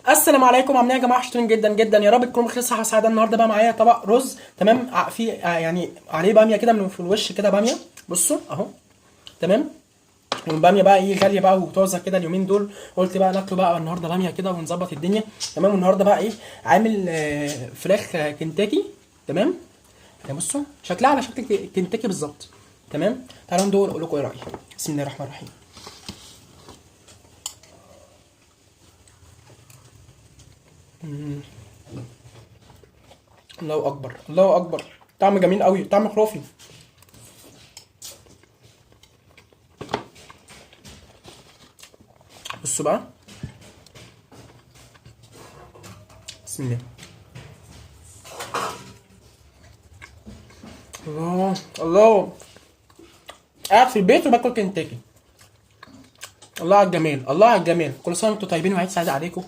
السلام عليكم، عاملين ايه يا جماعه؟ وحشتوني جدا جدا، يا رب تكونوا بخير صحه وسعاده. النهارده بقى معايا طبق رز، تمام، في يعني عليه باميه كده من في الوش كده باميه. بصوا اهو، تمام. والباميه بقى ايه، غاليه بقى وطازه كده اليومين دول. قلت بقى ناكله بقى النهارده باميه كده ونظبط الدنيا، تمام. والنهارده بقى ايه، عامل فراخ كنتاكي، تمام. بصوا شكلها على شكل كنتاكي بالظبط، تمام. تعالوا ندور اقول لكم ايه رايي. بسم الله الرحمن الرحيم. الله اكبر الله اكبر، طعم جميل قوي، طعم خرافي. بصوا بقى، بسم الله. الله الله، قاعد في البيت وباكل كنتاكي. الله على الجمال، الله على الجمال. كل سنه وانتم طيبين وعيد سعيد عليكم.